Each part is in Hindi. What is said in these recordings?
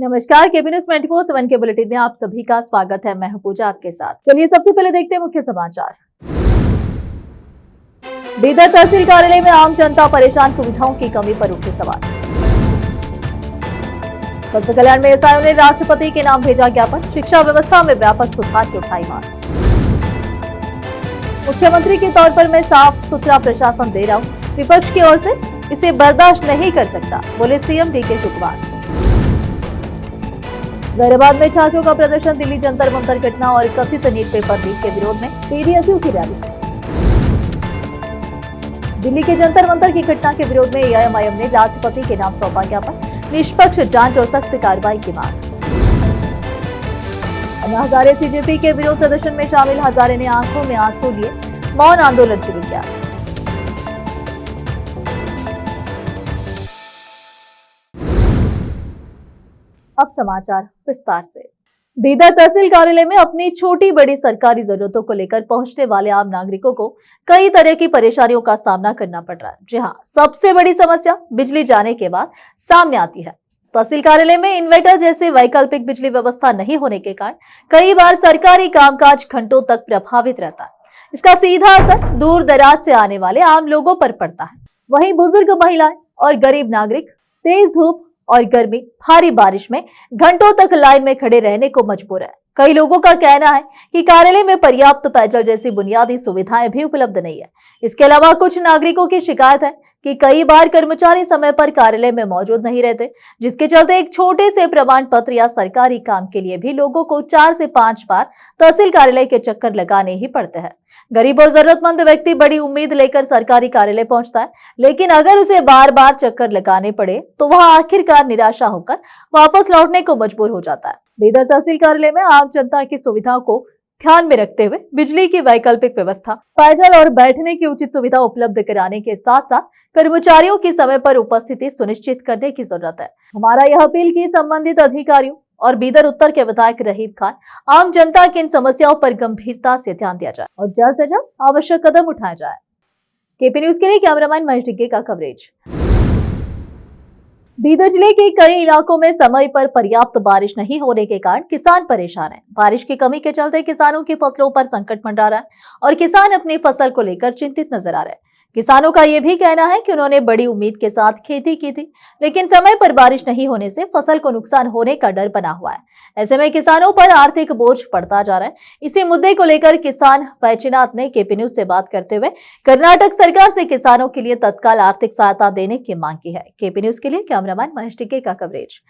नमस्कार, केबी न्यूज 24/7 के बुलेटिन में आप सभी का स्वागत है। मैं हूं पूजा आपके साथ। चलिए सबसे पहले देखते हैं मुख्य समाचार। बीदर तहसील कार्यालय में आम जनता परेशान, सुविधाओं की कमी पर उठे सवाल। बस्तर कल्याण में एसआईओ ने राष्ट्रपति के नाम भेजा ज्ञापन, शिक्षा व्यवस्था में व्यापक सुधार की उठाई मांग। मुख्यमंत्री के तौर पर मैं साफ सुथरा प्रशासन दे रहा हूं, विपक्ष की ओर से इसे बर्दाश्त नहीं कर सकता, बोले सीएम डीके शिवकुमार। गैराबाद में छात्रों का प्रदर्शन, दिल्ली जंतर मंतर घटना और कथित नीट पेपर लीक के विरोध में पीडीएसयू की रैली। दिल्ली के जंतर मंतर की घटना के विरोध में एआईएमआईएम ने राष्ट्रपति के नाम सौंपा ज्ञापन, निष्पक्ष जांच और सख्त कार्रवाई की मांग। अन्ना हजारे सीजेपी के विरोध प्रदर्शन में शामिल, हजारे ने आंखों में आंसू लिए मौन आंदोलन शुरू किया। अब समाचार विस्तार से। बीदर तहसील कार्यालय में अपनी छोटी बड़ी सरकारी जरूरतों को लेकर पहुंचने वाले आम नागरिकों को कई तरह की परेशानियों का सामना करना पड़ रहा है। जी हां, सबसे बड़ी समस्या बिजली जाने के बाद सामने आती है। तहसील कार्यालय में इन्वर्टर जैसे वैकल्पिक बिजली व्यवस्था नहीं होने के कारण कई बार सरकारी कामकाज घंटों तक प्रभावित रहता है। इसका सीधा असर दूर दराज से आने वाले आम लोगों पर पड़ता है। वहीं बुजुर्ग, महिलाएं और गरीब नागरिक तेज धूप और गर्मी, भारी बारिश में घंटों तक लाइन में खड़े रहने को मजबूर है। कई लोगों का कहना है कि कार्यालय में पर्याप्त पेयजल जैसी बुनियादी सुविधाएं भी उपलब्ध नहीं है। इसके अलावा कुछ नागरिकों की शिकायत है कि कई बार कर्मचारी समय पर कार्यालय में मौजूद नहीं रहते, जिसके चलते एक छोटे से प्रमाण पत्र या सरकारी काम के लिए भी लोगों को 4 से 5 बार तहसील कार्यालय के चक्कर लगाने ही पड़ते हैं। गरीब और जरूरतमंद व्यक्ति बड़ी उम्मीद लेकर सरकारी कार्यालय पहुंचता है, लेकिन अगर उसे बार बार चक्कर लगाने पड़े तो वह आखिरकार निराशा होकर वापस लौटने को मजबूर हो जाता है। बीदर तहसील कार्यालय में आम जनता की सुविधाओं को ध्यान में रखते हुए बिजली की वैकल्पिक व्यवस्था, पेयजल और बैठने की उचित सुविधा उपलब्ध कराने के साथ साथ कर्मचारियों की समय पर उपस्थिति सुनिश्चित करने की जरूरत है। हमारा यह अपील की संबंधित अधिकारियों और बीदर उत्तर के विधायक रहीम खान, आम जनता की इन समस्याओं पर गंभीरता से ध्यान दिया जाए और जल्द से जल्द आवश्यक कदम उठाया जाए। केपी न्यूज के लिए कैमरामैन महेश डिग्गे का कवरेज। बीदर जिले के कई इलाकों में समय पर पर्याप्त बारिश नहीं होने के कारण किसान परेशान हैं। बारिश की कमी के चलते किसानों की फसलों पर संकट मंडरा रहा है और किसान अपनी फसल को लेकर चिंतित नजर आ रहे हैं। किसानों का यह भी कहना है कि उन्होंने बड़ी उम्मीद के साथ खेती की थी, लेकिन समय पर बारिश नहीं होने से फसल को नुकसान होने का डर बना हुआ है। ऐसे में किसानों पर आर्थिक बोझ बढ़ता जा रहा है। इसी मुद्दे को लेकर किसान बैजनाथ ने केपी न्यूज से बात करते हुए कर्नाटक सरकार से किसानों के लिए तत्काल आर्थिक सहायता देने की मांग की है। केपी न्यूज के लिए कैमरामैन महेश डिग्गे का coverage.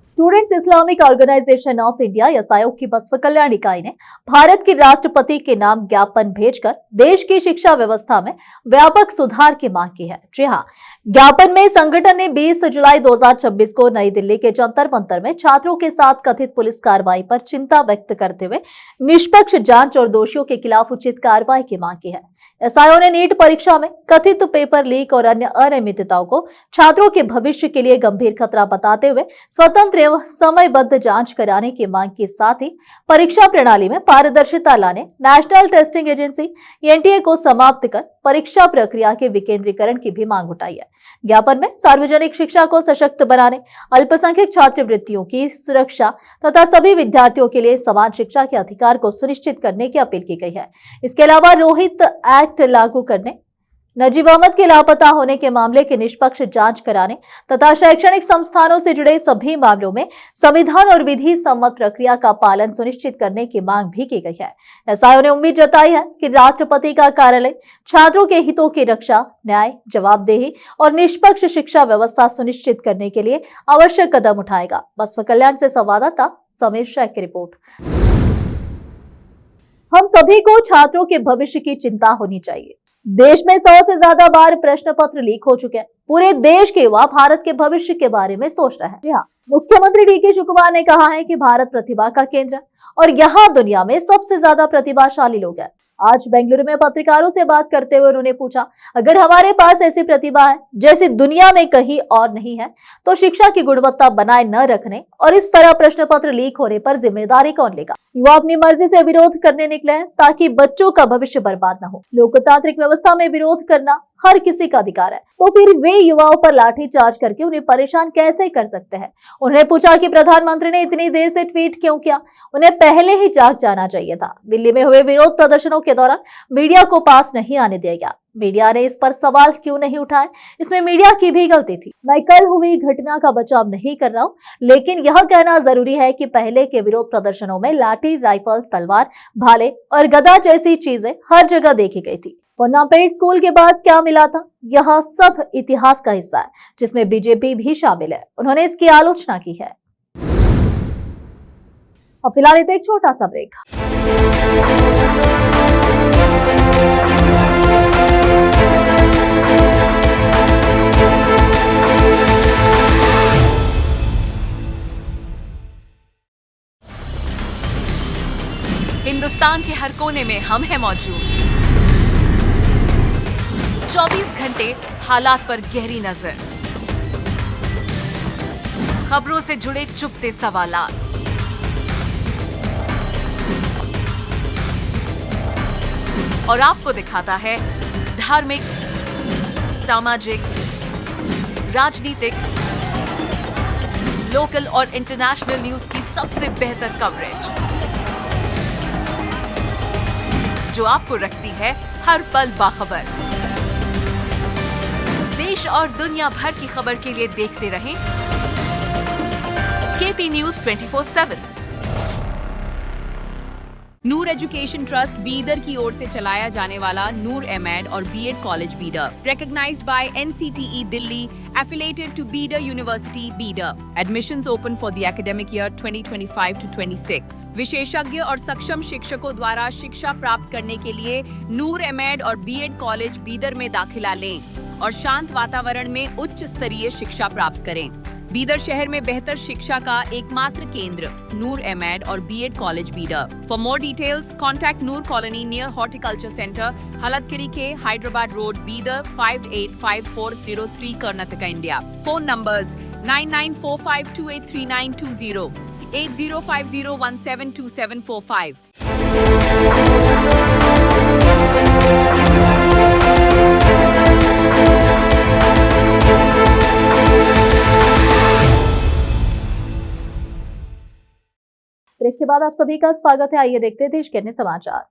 Students Islamic organisation of India SIO की बस्तर कल्याण इकाई ने भारत के राष्ट्रपति के नाम ज्ञापन भेजकर देश की शिक्षा व्यवस्था में व्यापक सुधार की मांग की है। जी हां, ज्ञापन में संगठन ने 20 जुलाई 2026 को नई दिल्ली के जंतर मंतर में छात्रों के साथ कथित पुलिस कार्रवाई पर चिंता व्यक्त करते हुए निष्पक्ष जांच और दोषियों के खिलाफ उचित कार्रवाई की मांग की है। एसआईओ ने नीट परीक्षा में कथित पेपर लीक और अन्य अनियमितताओं को छात्रों के भविष्य के लिए गंभीर खतरा बताते हुए स्वतंत्र एवं समयबद्ध जांच कराने की मांग के साथ ही परीक्षा प्रणाली में पारदर्शिता लाने, नेशनल टेस्टिंग एजेंसी एनटीए को समाप्त कर परीक्षा प्रक्रिया के विकेंद्रीकरण की भी मांग उठाई है। ज्ञापन में सार्वजनिक शिक्षा को सशक्त बनाने, अल्पसंख्यक छात्रवृत्तियों की सुरक्षा तथा सभी विद्यार्थियों के लिए समान शिक्षा के अधिकार को सुनिश्चित करने की अपील की गई है। इसके अलावा रोहित एक्ट लागू करने, नजीब अहमद के लापता होने के मामले की निष्पक्ष जांच कराने तथा शैक्षणिक संस्थानों से जुड़े सभी मामलों में संविधान और विधि सम्मत प्रक्रिया का पालन सुनिश्चित करने की मांग भी की गई है। एसआईओ ने उम्मीद जताई है कि राष्ट्रपति का कार्यालय छात्रों के हितों की रक्षा, न्याय, जवाबदेही और निष्पक्ष शिक्षा व्यवस्था सुनिश्चित करने के लिए आवश्यक कदम उठाएगा। बस्तर कल्याण से संवाददाता समीर शेख की रिपोर्ट। हम सभी को छात्रों के भविष्य की चिंता होनी चाहिए। देश में 100 से ज्यादा बार प्रश्न पत्र लीक हो चुके हैं। पूरे देश के युवा भारत के भविष्य के बारे में सोच रहे हैं। जी हाँ, मुख्यमंत्री डीके शिवकुमार ने कहा है कि भारत प्रतिभा का केंद्र है और यहाँ दुनिया में सबसे ज्यादा प्रतिभाशाली लोग हैं। आज बेंगलुरु में पत्रकारों से बात करते हुए उन्होंने पूछा, अगर हमारे पास ऐसी प्रतिभा है जैसी दुनिया में कहीं और नहीं है, तो शिक्षा की गुणवत्ता बनाए न रखने और इस तरह प्रश्न पत्र लीक होने पर जिम्मेदारी कौन लेगा? युवा अपनी मर्जी से विरोध करने निकले हैं ताकि बच्चों का भविष्य बर्बाद न हो। लोकतांत्रिक व्यवस्था में विरोध करना हर किसी का अधिकार है, तो फिर वे युवाओं पर लाठीचार्ज करके उन्हें परेशान कैसे कर सकते हैं। उन्होंने पूछा कि प्रधानमंत्री ने इतनी देर से ट्वीट क्यों किया, उन्हें पहले ही जाग जाना चाहिए था। दिल्ली में हुए विरोध प्रदर्शनों के दौरान मीडिया को पास नहीं आने दिया गया। मीडिया ने इस पर सवाल क्यों नहीं उठाए, इसमें मीडिया की भी गलती थी। मैं कल हुई घटना का बचाव नहीं कर रहा हूं, लेकिन यह कहना जरूरी है कि पहले के विरोध प्रदर्शनों में लाठी, राइफल, तलवार, भाले और गदा जैसी चीजें हर जगह देखी गई थी। पोन्नापेट स्कूल के पास क्या मिला था, यह सब इतिहास का हिस्सा है, जिसमें बीजेपी भी शामिल है। उन्होंने इसकी आलोचना की है। अब फिलहाल एक छोटा सा ब्रेक। हिंदुस्तान के हर कोने में हम हैं मौजूद। 24 घंटे हालात पर गहरी नजर, खबरों से जुड़े चुपते सवालात, और आपको दिखाता है धार्मिक, सामाजिक, राजनीतिक, लोकल और इंटरनेशनल न्यूज की सबसे बेहतर कवरेज, जो आपको रखती है हर पल बाखबर। देश और दुनिया भर की खबर के लिए देखते रहें KP news 24/7। Noor education trust Bidar की ओर से चलाया जाने वाला नूर एमएड और BEd college Bidar, recognized by NCTE Delhi, affiliated to Bidar University, Bidar. Admissions open for the academic year 2025 to 26. विशेषज्ञ और सक्षम शिक्षकों द्वारा शिक्षा प्राप्त करने के लिए नूर एमएड और बीएड कॉलेज बीदर में दाखिला लें और शांत वातावरण में उच्च स्तरीय शिक्षा प्राप्त करें। बीदर शहर में बेहतर शिक्षा का एकमात्र केंद्र नूर एमएड और BEd college Bidar. For more details contact Noor colony near horticulture centre, Halatgiri के Hyderabad road, Bidar 585403 Karnataka, India. Phone numbers 9945283920, 8050172745। Break के बाद आप सभी का स्वागत है। आइए देखते हैं देश के अन्य समाचार।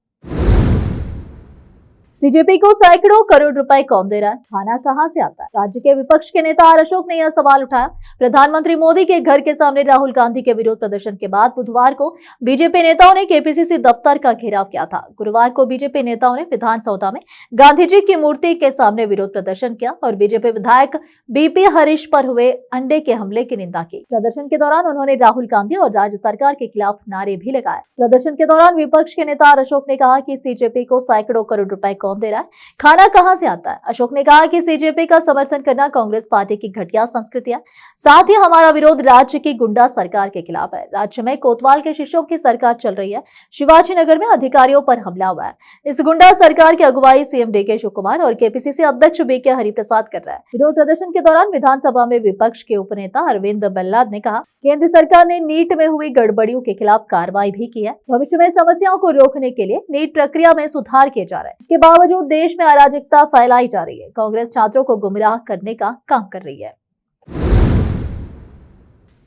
सीजेपी को सैकड़ों करोड़ रुपए कौन दे रहा है, खाना कहां से आता है। राज्य के विपक्ष के नेता आर अशोक ने यह सवाल उठाया। प्रधानमंत्री मोदी के घर के सामने राहुल गांधी के विरोध प्रदर्शन के बाद बुधवार को बीजेपी नेताओं ने केपीसीसी दफ्तर का घेराव किया था। गुरुवार को बीजेपी नेताओं ने विधानसभा में गांधी जी की मूर्ति के सामने विरोध प्रदर्शन किया और बीजेपी विधायक बीपी हरीश पर हुए अंडे के हमले की निंदा की। प्रदर्शन के दौरान उन्होंने राहुल गांधी और राज्य सरकार के खिलाफ नारे भी लगाए। प्रदर्शन के दौरान विपक्ष के नेता आर अशोक ने कहा कि सीजेपी को सैकड़ों करोड़ रुपए कौन दे रहा है, खाना कहां से आता है। अशोक ने कहा कि सीजेपी का समर्थन करना कांग्रेस पार्टी की घटिया संस्कृति है। साथ ही हमारा विरोध राज्य की गुंडा सरकार के खिलाफ है। राज्य में कोतवाल के शिष्यों की सरकार चल रही है। शिवाजी नगर में अधिकारियों पर हमला हुआ है। इस गुंडा सरकार की अगुवाई सीएम डीके शिव कुमार और केपीसीसी अध्यक्ष बीके हरिप्रसाद कर रहा है। विरोध प्रदर्शन के दौरान विधानसभा में विपक्ष के उपनेता अरविंद बल्लाद ने कहा, केंद्र सरकार ने नीट में हुई गड़बड़ियों के खिलाफ कार्रवाई भी की है। भविष्य में समस्याओं को रोकने के लिए नीट प्रक्रिया में सुधार किए जा रहे हैं। इसके बावजूद देश में अराजकता फैलाई जा रही है। कांग्रेस छात्रों को गुमराह करने का काम कर रही है।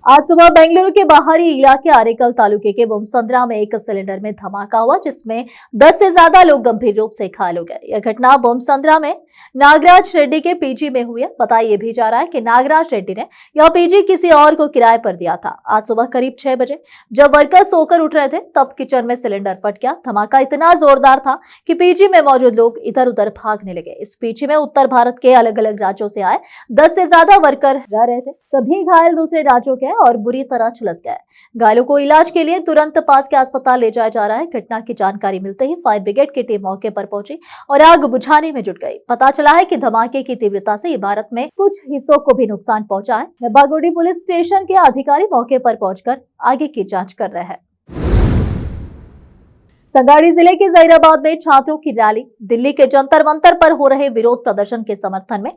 आज सुबह बेंगलुरु के बाहरी इलाके आरेकल तालुके के बोमसंद्रा में एक सिलेंडर में धमाका हुआ, जिसमें 10 से ज्यादा लोग गंभीर रूप से घायल हो गए। यह घटना बोमसंद्रा में नागराज रेड्डी के पीजी में हुई है। बताया यह भी जा रहा है कि नागराज रेड्डी ने यह पीजी किसी और को किराए पर दिया था। आज सुबह करीब 6 बजे जब वर्कर सोकर उठ रहे थे, तब किचन में सिलेंडर फट गया। धमाका इतना जोरदार था कि पीजी में मौजूद लोग इधर उधर भागने लगे। इस पीजी में उत्तर भारत के अलग अलग राज्यों से आए 10 से ज्यादा वर्कर रह रहे थे। सभी घायल दूसरे राज्यों के और बुरी तरह झुलस गए। घायलों को इलाज के लिए तुरंत पास के अस्पताल ले जाया जा रहा है। घटना की जानकारी मिलते ही फायर ब्रिगेड की टीम मौके पर पहुंची और आग बुझाने में जुट गई। पता चला है कि धमाके की तीव्रता से इमारत में कुछ हिस्सों को भी नुकसान पहुंचा है। बागोडी पुलिस स्टेशन के अधिकारी मौके पर पहुंचकर आगे की जांच कर रहे हैं। संगाड़ी जिले के जहीराबाद में छात्रों की रैली। दिल्ली के जंतर मंतर पर हो रहे विरोध प्रदर्शन के समर्थन में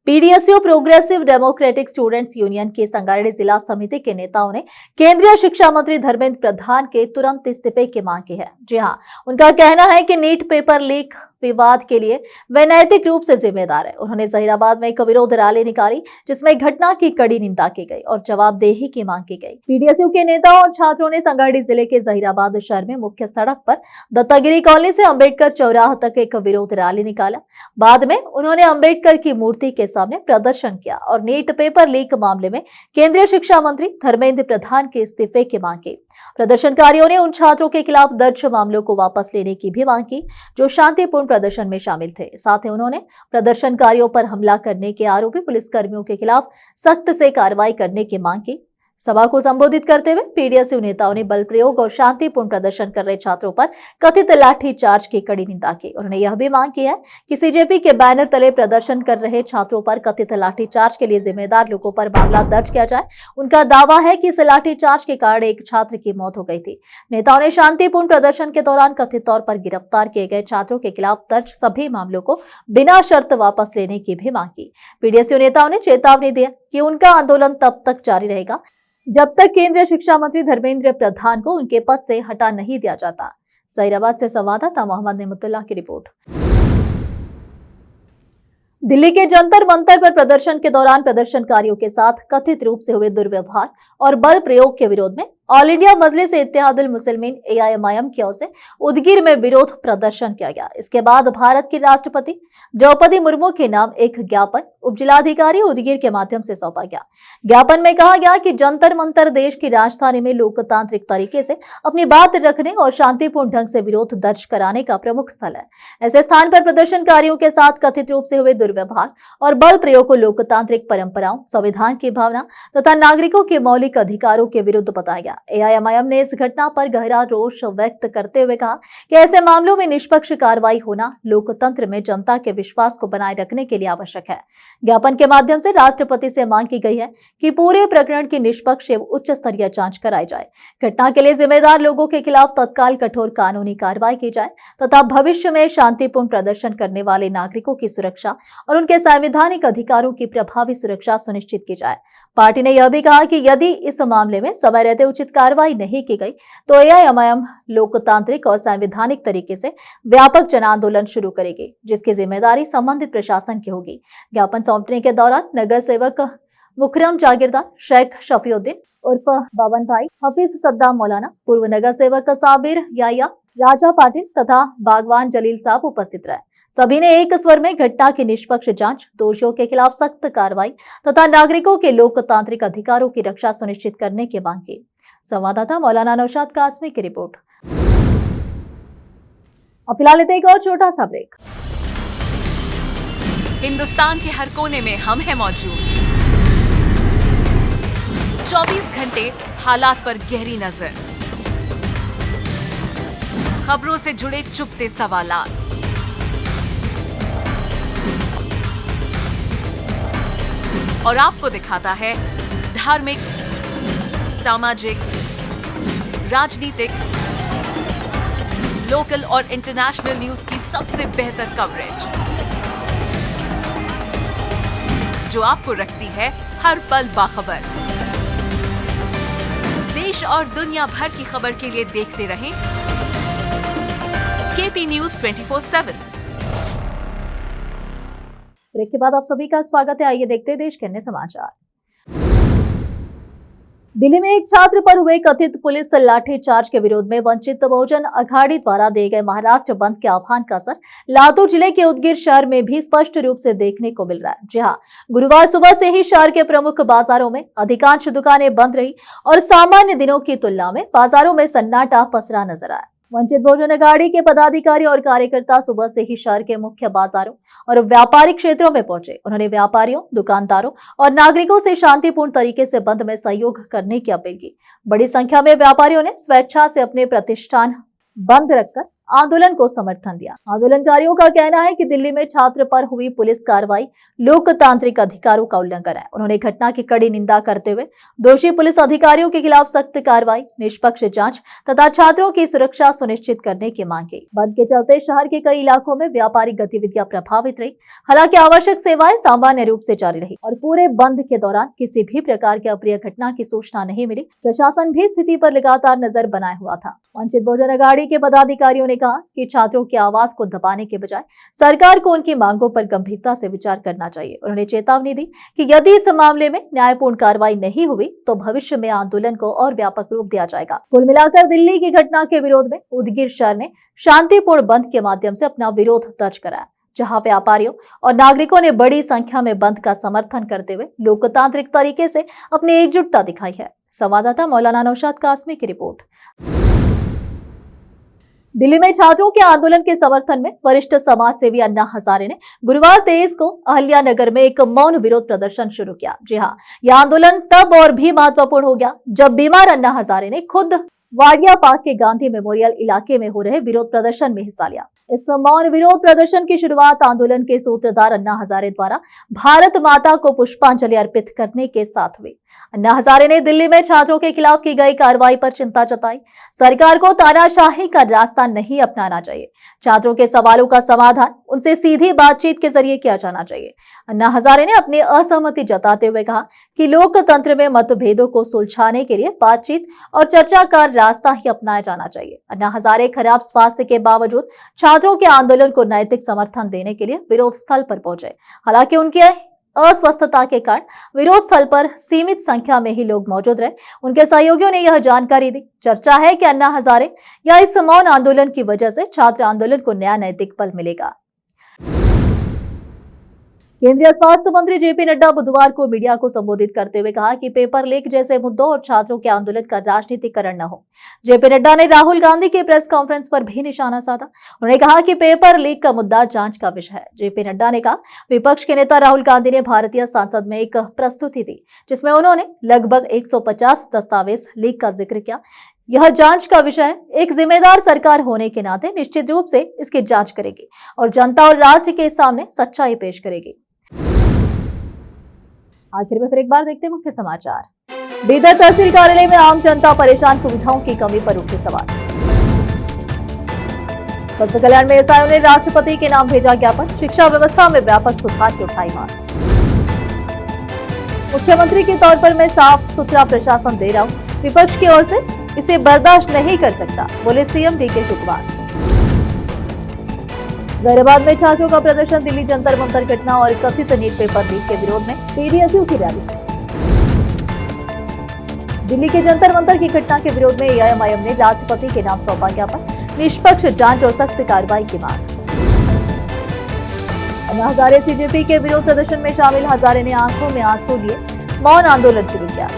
पीडीएसयू प्रोग्रेसिव डेमोक्रेटिक स्टूडेंट्स यूनियन की संगारेड्डी जिला समिति के नेताओं ने केंद्रीय शिक्षा मंत्री धर्मेंद्र प्रधान के तुरंत इस्तीफे की मांग की है। जी हां, उनका कहना है कि नीट पेपर लीक विवाद के लिए वे नैतिक रूप से जिम्मेदार है। उन्होंने जहीराबाद में एक विरोध रैली निकाली जिसमें घटना की कड़ी निंदा की गई और जवाबदेही की मांग की गई। पीडीएसयू के नेताओं और छात्रों ने संगारेड्डी जिले के जहीराबाद शहर में मुख्य सड़क पर दत्तागिरी कॉलोनी से अंबेडकर चौराहा तक एक विरोध रैली निकाला। बाद में उन्होंने अंबेडकर की मूर्ति के सामने प्रदर्शन किया और नीट पेपर लीक मामले में केंद्रीय शिक्षा मंत्री धर्मेंद्र प्रधान के इस्तीफे की मांग की। प्रदर्शनकारियों ने उन छात्रों के खिलाफ दर्ज मामलों को वापस लेने की भी मांग की जो शांतिपूर्ण प्रदर्शन में शामिल थे। साथ ही उन्होंने प्रदर्शनकारियों पर हमला करने के आरोपी पुलिसकर्मियों के खिलाफ सख्त से कार्रवाई करने की मांग की। सभा को संबोधित करते हुए पीडीएसयू नेताओं ने बल प्रयोग और शांतिपूर्ण प्रदर्शन कर रहे छात्रों पर कथित लाठीचार्ज की कड़ी निंदा की। उन्होंने यह भी मांग की है कि सीजेपी के बैनर तले प्रदर्शन कर रहे छात्रों पर कथित लाठीचार्ज के लिए जिम्मेदार लोगों पर मामला दर्ज किया जाए। उनका दावा है कि इस लाठीचार्ज के कारण एक छात्र की मौत हो गई थी। नेताओं ने शांतिपूर्ण प्रदर्शन के दौरान कथित तौर पर गिरफ्तार किए गए छात्रों के खिलाफ दर्ज सभी मामलों को बिना शर्त वापस लेने की भी मांग की। पीडीएसयू नेताओं ने चेतावनी दी कि उनका आंदोलन तब तक जारी रहेगा जब तक केंद्रीय शिक्षा मंत्री धर्मेंद्र प्रधान को उनके पद से हटा नहीं दिया जाता। जहीराबाद से संवाददाता मोहम्मद नेमतुल्लाह की रिपोर्ट। दिल्ली के जंतर मंतर पर प्रदर्शन के दौरान प्रदर्शनकारियों के साथ कथित रूप से हुए दुर्व्यवहार और बल प्रयोग के विरोध में ऑल इंडिया मजलिस इत्तेहादुल मुस्लिमीन AIMIM की ओर से उदगीर में विरोध प्रदर्शन किया गया। इसके बाद भारत की राष्ट्रपति द्रौपदी मुर्मू के नाम एक ज्ञापन उपजिलाधिकारी उदगीर के माध्यम से सौंपा गया। ज्ञापन में कहा गया कि जंतर मंतर देश की राजधानी में लोकतांत्रिक तरीके से अपनी बात रखने और शांतिपूर्ण ढंग से विरोध दर्ज कराने का प्रमुख स्थल है। ऐसे स्थान पर प्रदर्शनकारियों के साथ कथित रूप से हुए दुर्व्यवहार और बल प्रयोग को लोकतांत्रिक परंपराओं, संविधान की भावना तथा नागरिकों के मौलिक अधिकारों के विरुद्ध बताया गया। AIMIM ने इस घटना पर गहरा रोष व्यक्त करते हुए कहा कि ऐसे मामलों में निष्पक्ष कार्रवाई होना लोकतंत्र में जनता के विश्वास को बनाए रखने के लिए आवश्यक है। ज्ञापन के माध्यम से राष्ट्रपति से मांग की गई है कि पूरे प्रकरण की निष्पक्ष एवं उच्च स्तरीय जांच कराई जाए। घटना के लिए जिम्मेदार लोगों के खिलाफ तत्काल कठोर कानूनी कार्रवाई की जाए तथा भविष्य में शांतिपूर्ण प्रदर्शन करने वाले नागरिकों की सुरक्षा और उनके संवैधानिक अधिकारों की प्रभावी सुरक्षा सुनिश्चित की जाए। पार्टी ने यह भी कहा कि यदि इस मामले में समय रहते उचित कार्रवाई नहीं की गई तो AIMIM लोकतांत्रिक और संवैधानिक तरीके से व्यापक जन आंदोलन शुरू करेगी जिसकी जिम्मेदारी संबंधित प्रशासन की होगी। ज्ञापन सौंपने के दौरान नगर सेवक मुकरम जागीरदार, शेख शफीउद्दीन उर्फ बावन भाई, हफीज सद्दाम मौलाना, पूर्व नगर सेवक साबिर याया, राजा पाटिल तथा बागवान जलील साहब उपस्थित रहे। सभी ने एक स्वर में घटना की निष्पक्ष जांच, दोषियों के खिलाफ सख्त कार्रवाई तथा नागरिकों के लोकतांत्रिक अधिकारों की रक्षा सुनिश्चित करने की मांग की। संवाददाता मौलाना नौशाद कासमी की रिपोर्ट। अब फिलहाल लेते एक और छोटा सा ब्रेक। हिंदुस्तान के हर कोने में हम हैं मौजूद। 24 घंटे हालात पर गहरी नजर, खबरों से जुड़े चुपते सवालात, और आपको दिखाता है धार्मिक, सामाजिक, राजनीतिक, लोकल और इंटरनेशनल न्यूज की सबसे बेहतर कवरेज जो आपको रखती है हर पल बाखबर। देश और दुनिया भर की खबर के लिए देखते रहें KP News 24/7। ब्रेक के बाद आप सभी का स्वागत है। आइए देखते हैं देश के अन्य समाचार। दिल्ली में एक छात्र पर हुए कथित पुलिस लाठीचार्ज के विरोध में वंचित बहुजन अघाड़ी द्वारा दिए गए महाराष्ट्र बंद के आह्वान का असर लातूर जिले के उदगीर शहर में भी स्पष्ट रूप से देखने को मिल रहा है। जी हां, गुरुवार सुबह से ही शहर के प्रमुख बाजारों में अधिकांश दुकानें बंद रही और सामान्य दिनों की तुलना में बाजारों में सन्नाटा पसरा नजर आया। वंचित बहुजन अघाड़ी के पदाधिकारी और कार्यकर्ता सुबह से ही शहर के मुख्य बाजारों और व्यापारिक क्षेत्रों में पहुंचे। उन्होंने व्यापारियों, दुकानदारों और नागरिकों से शांतिपूर्ण तरीके से बंद में सहयोग करने की अपील की। बड़ी संख्या में व्यापारियों ने स्वेच्छा से अपने प्रतिष्ठान बंद रखकर आंदोलन को समर्थन दिया। आंदोलनकारियों का कहना है कि दिल्ली में छात्र पर हुई पुलिस कार्रवाई लोकतांत्रिक अधिकारों का उल्लंघन है। उन्होंने घटना की कड़ी निंदा करते हुए दोषी पुलिस अधिकारियों के खिलाफ सख्त कार्रवाई, निष्पक्ष जांच तथा छात्रों की सुरक्षा सुनिश्चित करने की मांग की। बंद के चलते शहर के कई इलाकों में व्यापारिक गतिविधियां प्रभावित रही। हालांकि आवश्यक सेवाएं सामान्य रूप से जारी रही और पूरे बंद के दौरान किसी भी प्रकार की अप्रिय घटना की सूचना नहीं मिली। प्रशासन भी स्थिति पर लगातार नजर बनाए हुआ था। वंचित बहुजन अघाड़ी के पदाधिकारियों ने कहा कि छात्रों की आवाज को दबाने के बजाय सरकार को उनकी मांगों पर गंभीरता से विचार करना चाहिए। उन्होंने चेतावनी दी कि यदि इस मामले में न्यायपूर्ण कार्रवाई नहीं हुई तो भविष्य में आंदोलन को और व्यापक रूप दिया जाएगा। कुल मिलाकर दिल्ली की घटना के विरोध में उदगीर शहर ने शांतिपूर्ण बंद के माध्यम से अपना विरोध दर्ज कराया, जहां व्यापारियों और नागरिकों ने बड़ी संख्या में बंद का समर्थन करते हुए लोकतांत्रिक तरीके से अपनी एकजुटता दिखाई है। संवाददाता मौलाना नौशाद कासमी की रिपोर्ट। दिल्ली में छात्रों के आंदोलन के समर्थन में वरिष्ठ समाज सेवी अन्ना हजारे ने गुरुवार 23 को अहिल्यानगर में एक मौन विरोध प्रदर्शन शुरू किया। जी हाँ, यह आंदोलन तब और भी महत्वपूर्ण हो गया जब बीमार अन्ना हजारे ने खुद वाडिया पार्क के गांधी मेमोरियल इलाके में हो रहे विरोध प्रदर्शन में हिस्सा लिया। इस मौन विरोध प्रदर्शन की शुरुआत आंदोलन के सूत्रधार अन्ना हजारे द्वारा भारत माता को पुष्पांजलि अर्पित करने के साथ हुई। अन्ना हजारे ने दिल्ली में छात्रों के खिलाफ की गई कार्रवाई पर चिंता जताई। सरकार को तानाशाही का रास्ता नहीं अपनाना चाहिए। छात्रों के सवालों का समाधान उनसे सीधी बातचीत के जरिए किया जाना चाहिए। अन्ना हजारे ने अपनी असहमति जताते हुए कहा कि लोकतंत्र में मतभेदों को सुलझाने के लिए बातचीत और चर्चा का रास्ता ही अपनाया जाना चाहिए। अन्ना हजारे खराब स्वास्थ्य के बावजूद छात्रों के आंदोलन को नैतिक समर्थन देने के लिए विरोध स्थल पर पहुंचे। हालांकि उनकी अस्वस्थता के कारण विरोध स्थल पर सीमित संख्या में ही लोग मौजूद रहे। उनके सहयोगियों ने यह जानकारी दी। चर्चा है कि अन्ना हजारे या इस मौन आंदोलन की वजह से छात्र आंदोलन को नया नैतिक बल मिलेगा। केंद्रीय स्वास्थ्य मंत्री जेपी नड्डा बुधवार को मीडिया को संबोधित करते हुए कहा कि पेपर लीक जैसे मुद्दों और छात्रों के आंदोलन का राजनीतिकरण न हो। जेपी नड्डा ने राहुल गांधी के प्रेस कॉन्फ्रेंस पर भी निशाना साधा। उन्होंने कहा कि पेपर लीक का मुद्दा जांच का विषय है। जेपी नड्डा ने कहा, विपक्ष के नेता राहुल गांधी ने भारतीय संसद में एक प्रस्तुति दी जिसमें उन्होंने लगभग 150 दस्तावेज लीक का जिक्र किया। यह जांच का विषय है। एक जिम्मेदार सरकार होने के नाते निश्चित रूप से इसकी जांच करेगी और जनता और राष्ट्र के सामने सच्चाई पेश करेगी। आखिर में फिर एक बार देखते हैं मुख्य समाचार। बीदर तहसील कार्यालय में आम जनता परेशान, सुविधाओं की कमी पर उठे सवाल। बस्तर कल्याण में एसआईओ ने राष्ट्रपति के नाम भेजा ज्ञापन, शिक्षा व्यवस्था में व्यापक सुधार की उठाई मांग। मुख्यमंत्री के तौर पर मैं साफ सुथरा प्रशासन दे रहा हूं, विपक्ष की ओर से इसे बर्दाश्त नहीं कर सकता, बोले सीएम डीके शिवकुमार। गैराबाद में छात्रों का प्रदर्शन, दिल्ली जंतर मंतर घटना और कथित नीट पेपर लीक के विरोध में पीडीएसयू की रैली। दिल्ली के जंतर मंतर की घटना के विरोध में एआईएमआईएम ने राष्ट्रपति के नाम सौंपा ज्ञापन, निष्पक्ष जांच और सख्त कार्रवाई की मांग। अन्ना हजारे सीजेपी के विरोध प्रदर्शन में शामिल। हजारे ने आंखों में आंसू लिए मौन आंदोलन शुरू किया।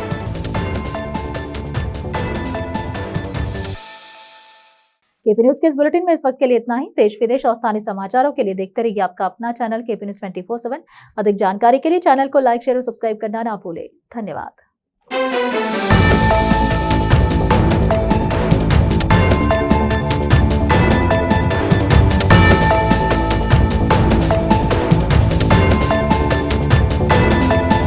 केपी न्यूज के इस बुलेटिन में इस वक्त के लिए इतना ही। देश विदेश और स्थानीय समाचारों के लिए देखते रहिए आपका अपना चैनल केपी न्यूज 24/7। अधिक जानकारी के लिए चैनल को लाइक, शेयर और सब्सक्राइब करना ना भूलें। धन्यवाद।